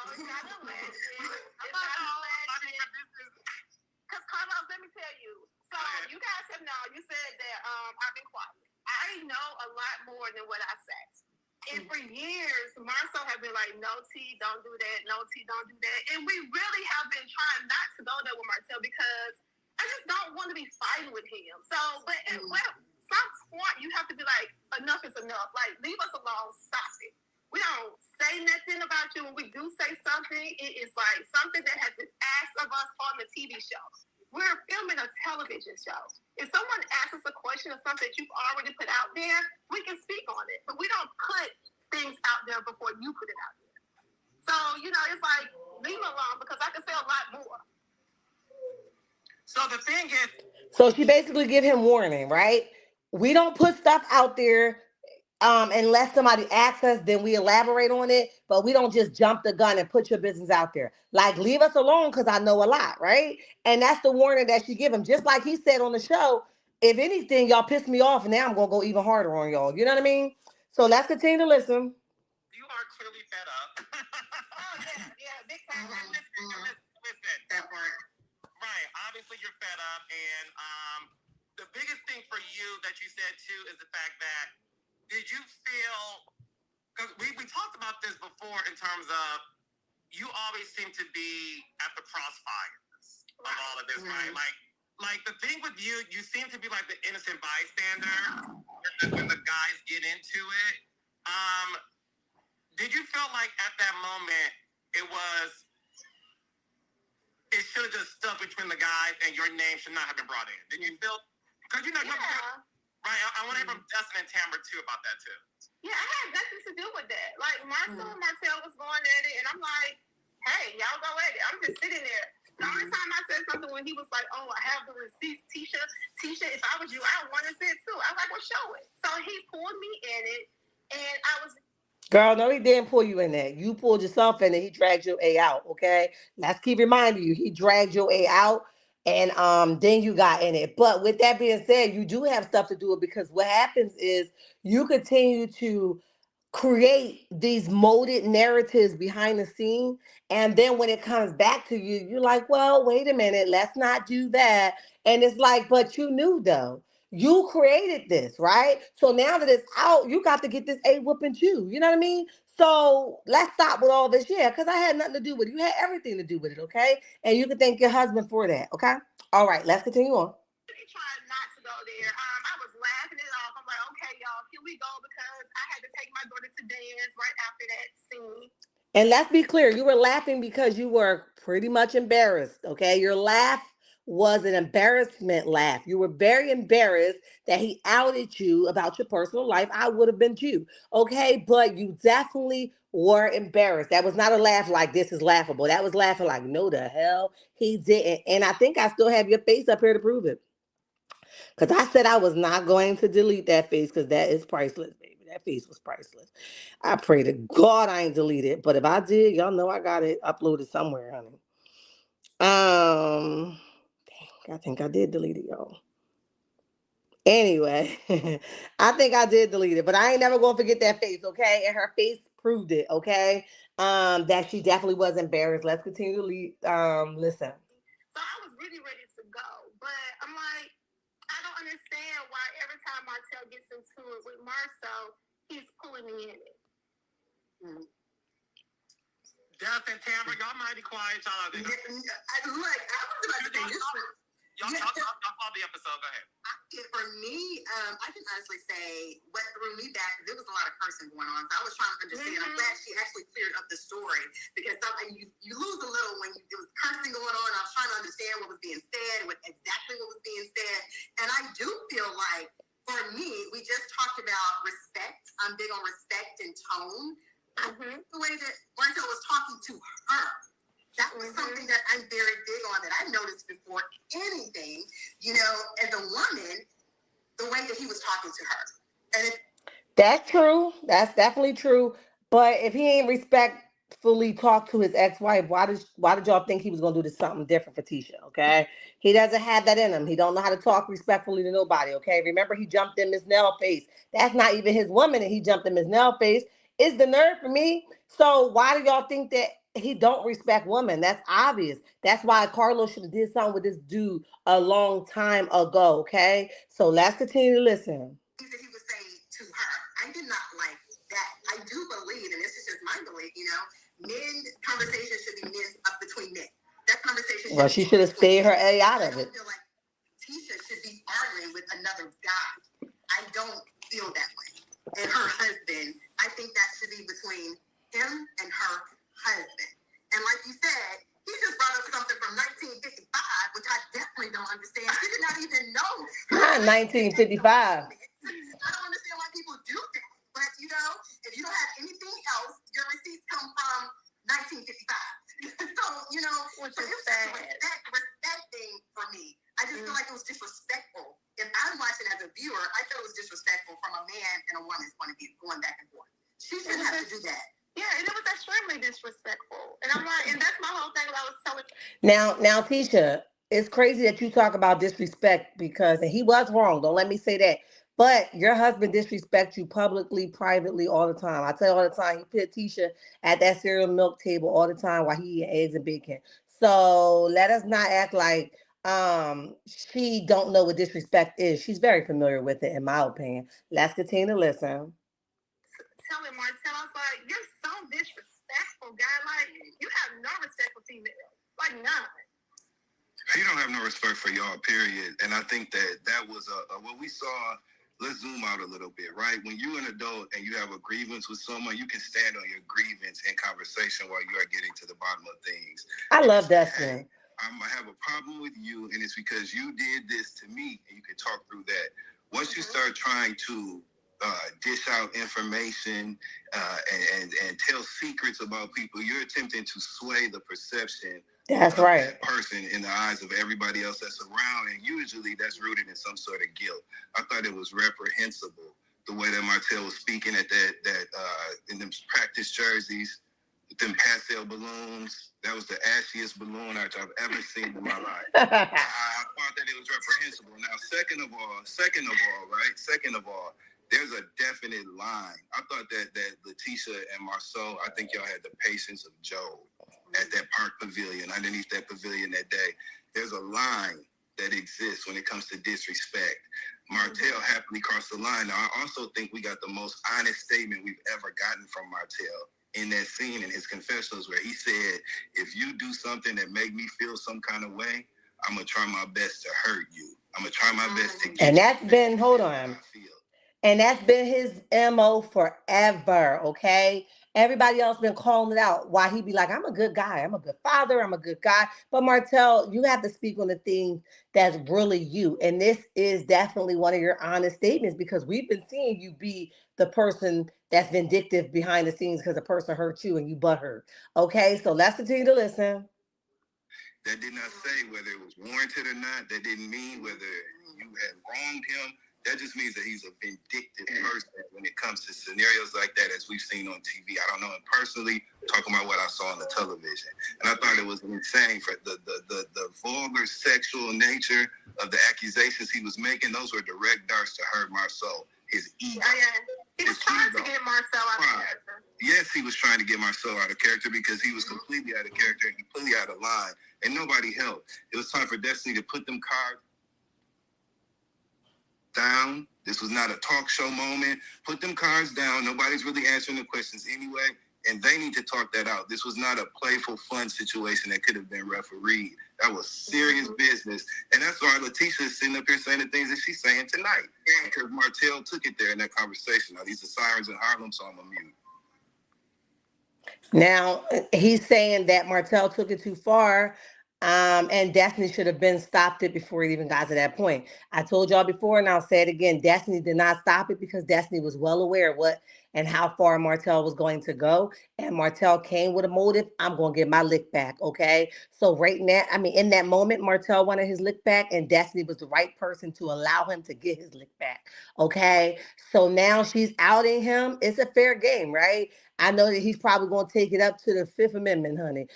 it's not a legend. It's not a legend. Because Carlos, let me tell you. So you guys have known. You said that I've been quiet. I know a lot more than what I said. And for years, Marcel has been like, no, T, don't do that. No, T, don't do that. And we really have been trying not to go there with Marcel because I just don't want to be fighting with him. So, but at some point, you have to be like, enough is enough. Like, leave us alone. Stop it. We don't say nothing about you. When we do say something, it is like something that has been asked of us on the TV show. We're filming a television show. If someone asks us a question or something that you've already put out there, we can speak on it. But we don't put things out there before you put it out there. So, it's like, leave me alone because I can say a lot more. So the thing is... So she basically give him warning, right? We don't put stuff out there unless somebody asks us, then we elaborate on it, but we don't just jump the gun and put your business out there. Like, leave us alone because I know a lot, right? And that's the warning that she give him. Just like he said on the show, if anything, y'all piss me off, and now I'm going to go even harder on y'all. You know what I mean? So let's continue to listen. You are clearly fed up. Oh, yeah, big time. Listen, that part. Right, obviously you're fed up, and the biggest thing for you that you said, too, is the fact that did you feel, because we talked about this before in terms of you always seem to be at the crossfires of all of this, right? Like the thing with you, you seem to be like the innocent bystander when the guys get into it. Did you feel like at that moment it should have just stuck between the guys and your name should not have been brought in? Did you feel, because you know, right? I want to hear from Dustin and Tamara too about that too. Yeah, I had nothing to do with that. Like Martell was going at it, and I'm like, hey, y'all go at it. I'm just sitting there. The only time I said something when he was like, oh, I have the receipts, Tisha, if I was you, I would want to say it too. I was like, well, show it. So he pulled me in it, and I was. Girl, no, he didn't pull you in that. You pulled yourself in and he dragged your A out, okay? Let's keep reminding you, he dragged your A out and then you got in it. But with that being said, you do have stuff to do it because what happens is you continue to create these molded narratives behind the scene. And then when it comes back to you, you're like, well, wait a minute, let's not do that. And it's like, but you knew though. You created this, right? So now that it's out, you got to get this A whooping too. You know what I mean? So let's stop with all this. Yeah, because I had nothing to do with it. You had everything to do with it, okay? And you can thank your husband for that, okay? All right, let's continue on. Trying not to go there. I was laughing it off. I'm like, okay, y'all, here we go because I had to take my daughter to dance right after that scene. And let's be clear, you were laughing because you were pretty much embarrassed, okay? Your laugh was an embarrassment laugh. You were very embarrassed that he outed you about your personal life. I would have been too, okay? But you definitely were embarrassed. That was not a laugh like this is laughable. That was laughing like, no, the hell he didn't. And I think I still have your face up here to prove it. Because I said I was not going to delete that face because that is priceless, baby. That face was priceless. I pray to God I ain't deleted it. But if I did, y'all know I got it uploaded somewhere, honey. Dang, I think I did delete it, y'all. Anyway, I think I did delete it, but I ain't never gonna forget that face, okay? And her face proved it, okay? That she definitely was embarrassed. Let's continue to listen. So I was really ready to go, but I'm like, I don't understand why every time Martell gets into it with Marcel, he's pulling me in it. Dustin, Tamara, y'all mighty quiet, y'all. Look, I was about to say this. Y'all follow the episode. Go ahead. For me, I can honestly say what threw me back, there was a lot of cursing going on. So I was trying to understand. I'm glad she actually cleared up the story because you lose a little when there was cursing going on. I was trying to understand what was being said, exactly what was being said. And I do feel like, for me, we just talked about respect. I'm big on respect and tone. The way that Martell was talking to her. That was something that I'm very big on that I noticed before anything, as a woman, the way that he was talking to her. And that's true. That's definitely true. But if he ain't respectfully talked to his ex-wife, why did y'all think he was gonna do this something different for Tisha? Okay, he doesn't have that in him. He don't know how to talk respectfully to nobody. Okay, remember he jumped in Miss Nell face. That's not even his woman, and he jumped in Miss Nell face. It's the nerve for me. So why do y'all think that he don't respect women? That's obvious. That's why Carlos should have did something with this dude a long time ago. Okay, so let's continue to listen. That he was saying to her, I did not like that. I do believe, and this is just my belief, men conversations should be men up between men. That conversation. Well, she should have stayed her A out of it. I don't feel like Tisha should be arguing with another guy. I don't feel that way. And her husband, I think that should be between him and her husband. And like you said, he just brought up something from 1955, which I definitely don't understand. She did not even know. Not 1955. I don't understand why people do that. But, if you don't have anything else, your receipts come from 1955. So, which is sad. Respect thing for me. I just feel like it was disrespectful. If I'm watching as a viewer, I feel it was disrespectful from a man and a woman's point of view, going back and forth. She shouldn't have to do that. Yeah, and it was extremely disrespectful. And I'm like, and that's my whole thing that I was telling. Now, Tisha, it's crazy that you talk about disrespect because, and he was wrong. Don't let me say that. But your husband disrespects you publicly, privately, all the time. I tell you all the time, he put Tisha at that cereal milk table all the time while he eat eggs and bacon. So let us not act like she don't know what disrespect is. She's very familiar with it, in my opinion. Let's continue to listen. telling Martell, I was like, you're so disrespectful, guy. Like, you have no respect for females. Like, none. He don't have no respect for y'all, period. And I think that was what we saw. Let's zoom out a little bit, right? When you're an adult and you have a grievance with someone, you can stand on your grievance in conversation while you are getting to the bottom of things. I love that, man. I have a problem with you, and it's because you did this to me, and you can talk through that. Once you start trying to dish out information and tell secrets about people, you're attempting to sway the perception that's right. That person in the eyes of everybody else that's around, and usually that's rooted in some sort of guilt. I thought it was reprehensible the way that Martell was speaking at that in them practice jerseys, them pastel balloons. That was the ashiest balloon I've ever seen in my life. I thought that it was reprehensible. Now, second of all, there's a definite line. I thought that Latisha and Marceau, I think y'all had the patience of Job at that park pavilion, underneath that pavilion that day. There's a line that exists when it comes to disrespect. Martell happily crossed the line. Now, I also think we got the most honest statement we've ever gotten from Martell in that scene in his confessionals, where he said, if you do something that make me feel some kind of way, I'm going to try my best to hurt you. I'm going to try my best to get and that's you been, hold on. And that's been his MO forever, okay? Everybody else been calling it out. Why he be like, I'm a good guy. I'm a good father. I'm a good guy. But Martell, you have to speak on the thing that's really you. And this is definitely one of your honest statements, because we've been seeing you be the person that's vindictive behind the scenes because a person hurt you and you butthurt. Okay, so let's continue to listen. That did not say whether it was warranted or not. That didn't mean whether you had wronged him. That just means that he's a vindictive person when it comes to scenarios like that, as we've seen on TV. I don't know him personally, talking about what I saw on the television. And I thought it was insane for the vulgar sexual nature of the accusations he was making. Those were direct darts to hurt Marceau, his ego. He was trying to get Marceau out of character. Yes, he was trying to get Marceau out of character because he was completely out of character and completely out of line. And nobody helped. It was time for Destiny to put them cards down. This was not a talk show moment. Put them cards down. Nobody's really answering the questions anyway, and they need to talk that out. This was not a playful, fun situation that could have been refereed. That was serious business, and that's why Latisha is sitting up here saying the things that she's saying tonight, because Martell took it there in that conversation. Now, these are sirens in Harlem, so I'm a mute. Now, he's saying that Martell took it too far, and Destiny should have been stopped it before it even got to that point. I told y'all before, and I'll say it again, Destiny did not stop it because Destiny was well aware of what and how far Martell was going to go. And Martell came with a motive. I'm going to get my lick back, okay? So right now, I mean, in that moment, Martell wanted his lick back, and Destiny was the right person to allow him to get his lick back, okay? So now she's outing him. It's a fair game, right? I know that he's probably going to take it up to the Fifth Amendment, honey.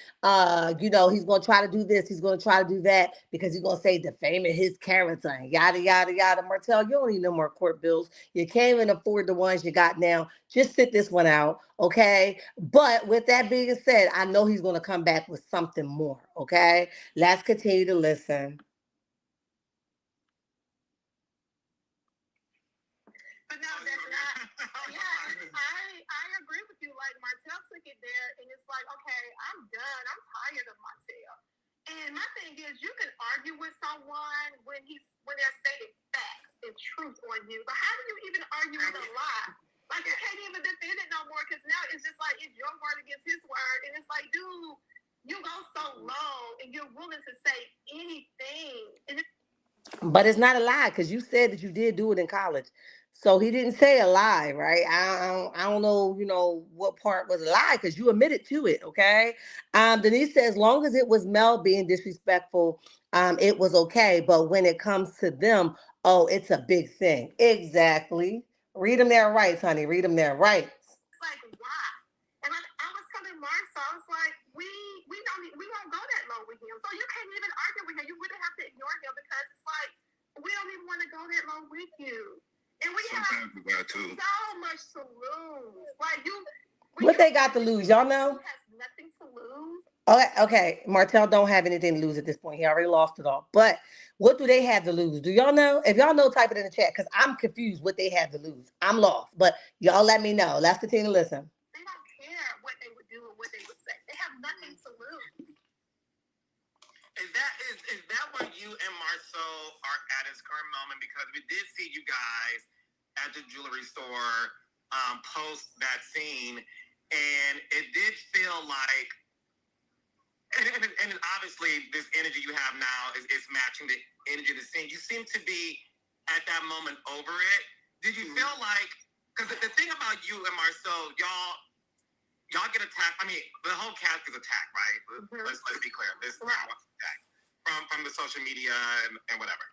He's going to try to do this. He's going to try to do that because he's going to say defaming his character and yada, yada, yada. Martell, you don't need no more court bills. You can't even afford the ones you got now. Just sit this one out, okay? But with that being said, I know he's going to come back with something more, okay? Let's continue to listen. But no, that's not. I agree with you. Like, Martell took it there, and it's like, okay, I'm done. I'm tired of Martell. And my thing is, you can argue with someone when they're stating facts and truth on you, but how do you even argue with a lie? Like, you can't even defend it no more, because now it's just like it's your word against his word, and it's like, dude, you go so low, and you're willing to say anything. But it's not a lie, because you said that you did do it in college. So he didn't say a lie, right? I don't know, what part was a lie, because you admitted to it, okay? Denise says, as long as it was Mel being disrespectful, it was okay. But when it comes to them, oh, it's a big thing. Exactly. Read them their rights, honey. Read them their rights. Like, why? And I was telling Martha, I was like, we won't go that low with him. So you can't even argue with him. You really have to ignore him, because it's like, we don't even want to go that low with you. And we Sometimes have so much to lose. Like, what they got to lose, y'all know? Has nothing to lose. Okay. Martell don't have anything to lose at this point. He already lost it all. But What do they have to lose? Do y'all know? If y'all know, type it in the chat because I'm confused what they have to lose. I'm lost, but y'all let me know. Let's continue to listen. They don't care what they would do or what they would say. They have nothing to lose. Is that where you and Marceau are at his current moment? Because we did see you guys at the jewelry store post that scene, and it did feel like, and obviously this energy you have now is matching the energy of the scene. You seem to be at that moment over it. Did you feel like, because the thing about you and Marceau, y'all get attacked. I mean, the whole cast is attacked, right? Let's be clear. This attack from the social media and whatever.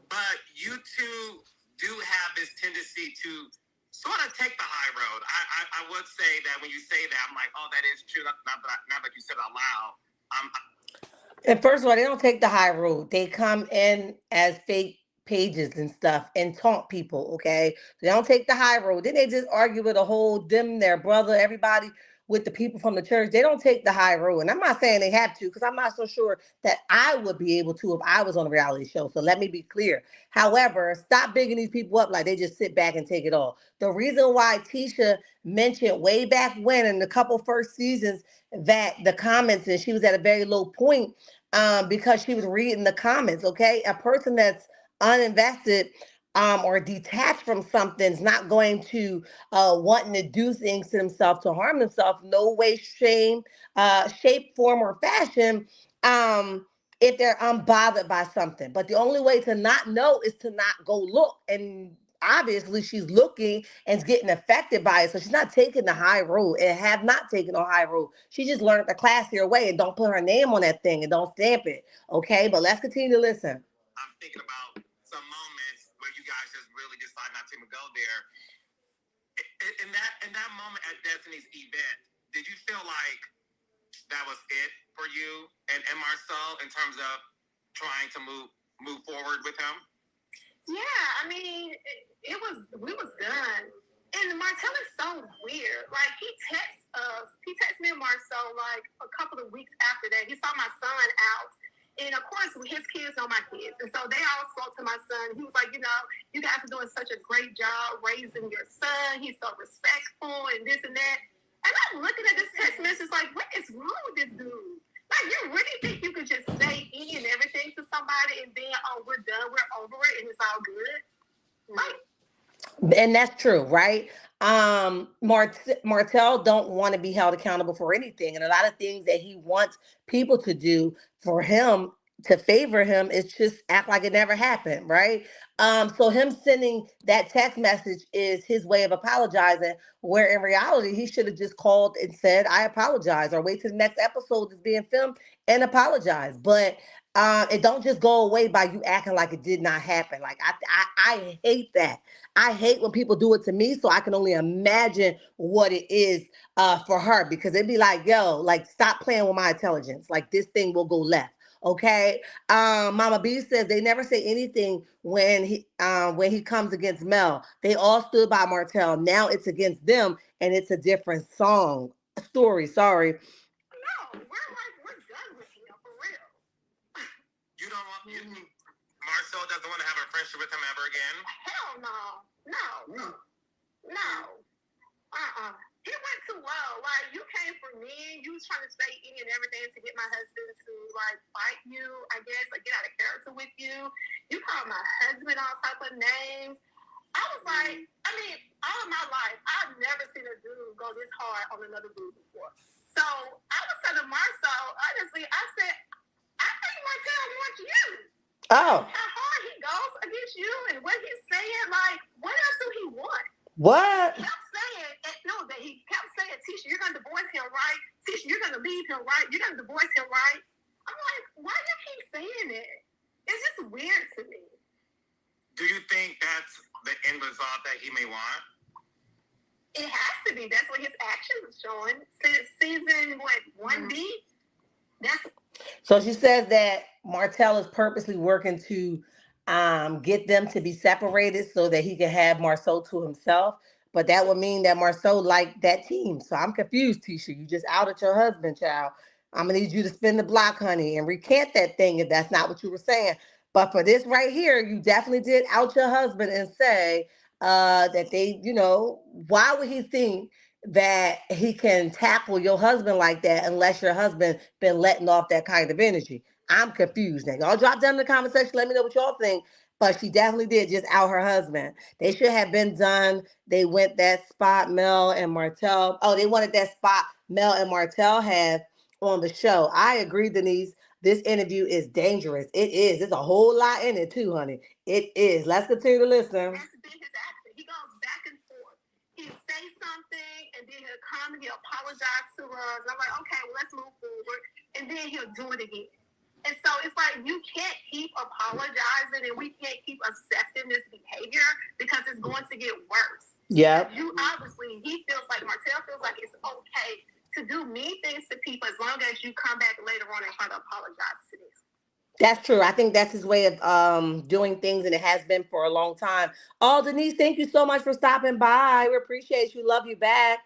But you two do have this tendency to sort of take the high road. I would say that when you say that, I'm like, oh, that is true. Not that you said it out loud. And first of all, they don't take the high road. They come in as fake pages and stuff and taunt people, okay? They don't take the high road. Then they just argue with a whole them, their brother, everybody with the people from the church. They don't take the high road. And I'm not saying they have to because I'm not so sure that I would be able to if I was on a reality show. So let me be clear. However, stop bigging these people up like they just sit back and take it all. The reason why Tisha mentioned way back when in the couple first seasons that the comments and she was at a very low point because she was reading the comments. Okay, a person that's uninvested or detached from something is not going to wanting to do things to themselves to harm themselves. No way, shape, form, or fashion. If they're unbothered by something, but the only way to not know is to not go look. And obviously, she's looking and is getting affected by it. So she's not taking the high road and have not taken the high road. She just learned the classier way and don't put her name on that thing and don't stamp it. Okay, but let's continue to listen. I'm thinking about some moments where you guys just really decide not to even go there. In that moment at Destiny's event, did you feel like that was it for you and Marceau in terms of trying to move forward with him? Yeah, I mean, we was done. And Martell is so weird. Like, he texted me and Marceau like a couple of weeks after that. He saw my son out. And of course, his kids know my kids. And so they all spoke to my son. He was like, you guys are doing such a great job raising your son. He's so respectful and this and that. And I'm looking at this text message like, what is wrong with this dude? Like, you really think you could just say any and everything to somebody and then, oh, we're done, we're over it, and it's all good? Like, and that's true, right? Martell don't want to be held accountable for anything, and a lot of things that he wants people to do for him to favor him is just act like it never happened, right? So him sending that text message is his way of apologizing, where in reality he should have just called and said, "I apologize," or wait till the next episode is being filmed and apologize. But it don't just go away by you acting like it did not happen. Like I hate that. I hate when people do it to me, so I can only imagine what it is for her because it'd be like, yo, like stop playing with my intelligence. Like this thing will go left. Okay. Mama B says they never say anything when he comes against Mel. They all stood by Martell. Now it's against them and it's a different story. Sorry. no, we're done with him for real. You don't want Marceau doesn't want to have a friendship with him ever again? Hell no. He went too low. Like, you came for me. You was trying to say any and everything to get my husband to, like, fight you, I guess, like, get out of character with you. You called my husband all type of names. I was like, I mean, all of my life, I've never seen a dude go this hard on another dude before. So I was telling Marceau, honestly, I said, I think Martell wants you. Oh. How hard he goes against you and what he's saying, like, what else do he want? What? He kept saying, Tisha, you're going to divorce him, right? Tisha, you're going to leave him, right? You're going to divorce him, right? I'm like, why do you keep saying it? It's just weird to me. Do you think that's the end result that he may want? It has to be. That's what his actions are showing. Since season, 1B? So she says that Martell is purposely working to get them to be separated so that he can have Marceau to himself. But that would mean that Marceau liked that team. So I'm confused, Tisha. You just outed your husband, child. I'm gonna need you to spin the block, honey, and recant that thing if that's not what you were saying. But for this right here, you definitely did out your husband and say that they, why would he think that he can tackle your husband like that unless your husband been letting off that kind of energy? I'm confused now. Y'all drop down in the comment section. Let me know what y'all think. But she definitely did just out her husband. They should have been done. They went that spot Mel and Martell. Oh, they wanted that spot Mel and Martell had on the show. I agree, Denise. This interview is dangerous. It is. There's a whole lot in it too, honey. It is. Let's continue to listen. That's been his action. He goes back and forth. He'll say something, and then he'll come and he'll apologize to us. I'm like, okay, well, let's move forward. And then he'll do it again. And so it's like you can't keep apologizing and we can't keep accepting this behavior because it's going to get worse. Yeah. You obviously, he feels like, Martell feels like it's okay to do mean things to people as long as you come back later on and try to apologize to this. That's true. I think that's his way of doing things, and it has been for a long time. Oh, Denise, thank you so much for stopping by. We appreciate you. Love you back.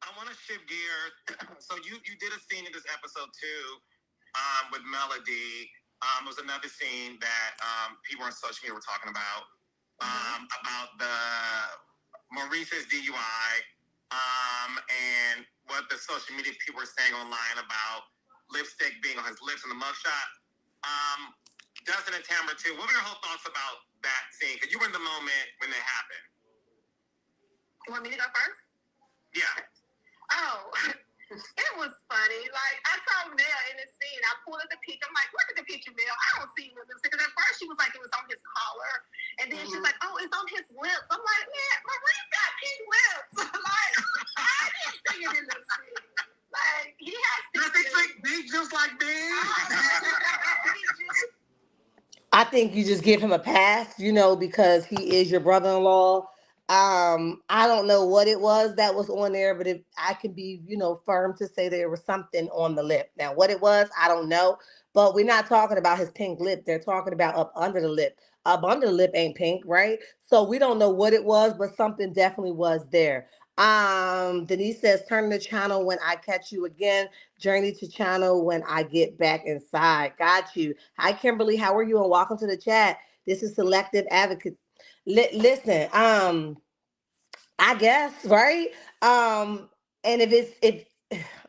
I wanna shift gears. So you did a scene in this episode too, with Melody. It was another scene that people on social media were talking about the Maurice's DUI, and what the social media people were saying online about lipstick being on his lips in the mugshot. Dustin and Tamara too. What were your whole thoughts about that scene? Because you were in the moment when it happened. You want me to go first? Yeah. Oh, it was funny. Like, I told Mel in the scene, I pulled up the picture. I'm like, look at the picture, Mel. I don't see the lipstick. Because at first she was like, it was on his collar. And then she's like, oh, it's on his lips. I'm like, man, Maurice got pink lips. Like, I didn't see it in the scene. Like, he has to. Does he think big just like big? I think you just give him a pass, because he is your brother-in-law. I don't know what it was that was on there, but if I can be, firm to say there was something on the lip. Now, what it was, I don't know. But we're not talking about his pink lip. They're talking about up under the lip. Up under the lip ain't pink, right? So we don't know what it was, but something definitely was there. Denise says, turn the channel when I catch you again. Journey to channel when I get back inside. Got you. Hi, Kimberly. How are you? And welcome to the chat. This is Selective Advocate. Listen, I guess, right? And if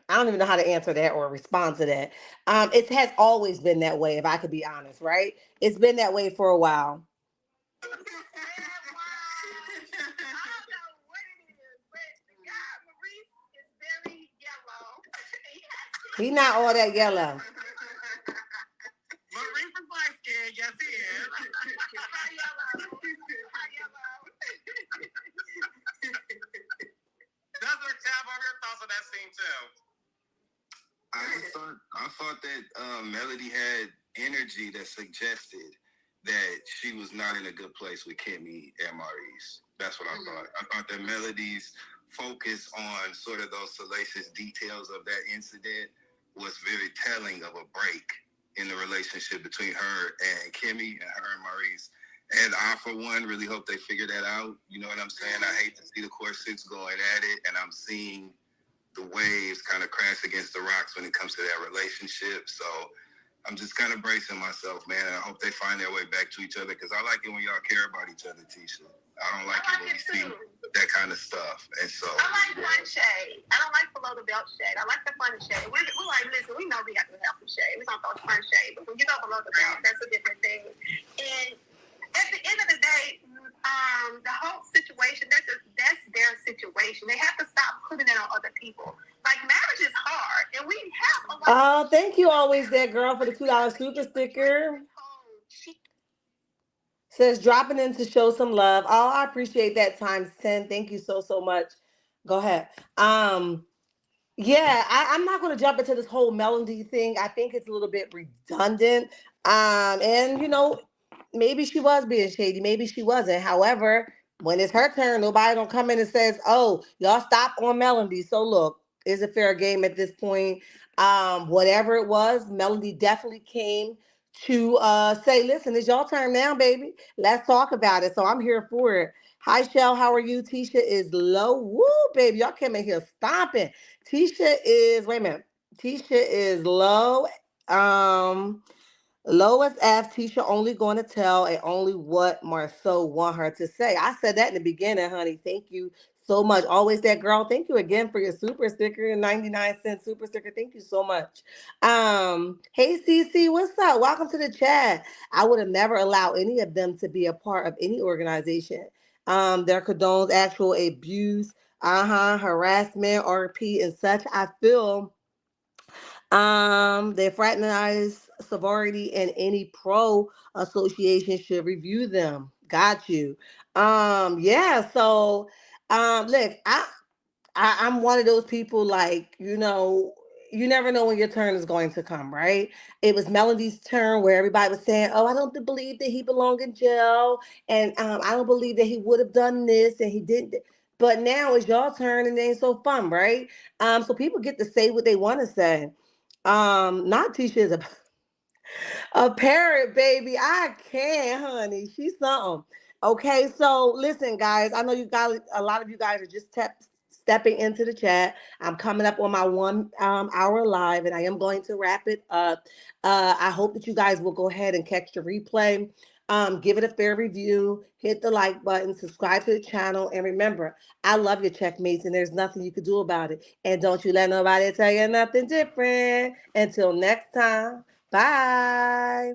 I don't even know how to answer that or respond to that. It has always been that way, if I could be honest, right? It's been that way for a while. He not all that yellow. Maurice is light skinned, yes he is. Doesn't Tab on your thoughts on that scene too? I thought that Melody had energy that suggested that she was not in a good place with Kimmy and Maurice. That's what I thought. I thought that Melody's focus on sort of those salacious details of that incident was very telling of a break in the relationship between her and Kimmy and her and Maurice. And I, for one, really hope they figure that out. You know what I'm saying? I hate to see the corsets going at it, and I'm seeing the waves kind of crash against the rocks when it comes to that relationship. So I'm just kind of bracing myself, man, and I hope they find their way back to each other, because I like it when y'all care about each other, Tisha. I don't like it when we see that kind of stuff. And so I like fun shade. I don't like below the belt shade. I like the fun shade. We're like, listen, we know we have to have some shade. We're gonna throw fun shade, but when you go below the belt, that's a different thing. And at the end of the day, the whole situation, that's their situation. They have to stop putting it on other people. Like, marriage is hard, and we have a lot. Oh, thank you, always there, girl, for the $2 super sticker. Says dropping in to show some love. Oh, I appreciate that times 10. Thank you so much. Go ahead. Yeah, I'm not going to jump into this whole Melody thing. I think it's a little bit redundant. And maybe she was being shady, maybe she wasn't. However, when it's her turn, nobody don't come in and says, "Oh, y'all stop on Melody." So look, it's a fair game at this point. Whatever it was, Melody definitely came to say, "Listen, it's your turn now, baby. Let's talk about it." So I'm here for it. Hi, Shell. How are you? Tisha is low. Woo, baby. Y'all came in here stomping. Tisha is, wait a minute. Tisha is low. Um, Lois F. Tisha only going to tell and only what Marceau want her to say. I said that in the beginning, honey. Thank you so much. Always that girl. Thank you again for your super sticker, 99-cent super sticker. Thank you so much. Hey CC, what's up? Welcome to the chat. I would have never allowed any of them to be a part of any organization. Their condones actual abuse, harassment, RP, and such. I feel they fraternize sorority and any pro association should review them. Got you. Yeah, so look, I'm one of those people like, you never know when your turn is going to come, right? It was Melody's turn where everybody was saying, "Oh, I don't believe that he belonged in jail, and I don't believe that he would have done this, and he didn't." But now it's your turn, and it ain't so fun, right? So people get to say what they want to say. Not Tisha is a parrot, baby. I can, honey. She's something. Okay, so listen, guys. I know you got a lot of you guys are just stepping into the chat. I'm coming up on my 1 hour live, and I am going to wrap it up. I hope that you guys will go ahead and catch the replay. Give it a fair review, hit the like button, subscribe to the channel, and remember, I love your checkmates, and there's nothing you can do about it. And don't you let nobody tell you nothing different. Until next time. Bye.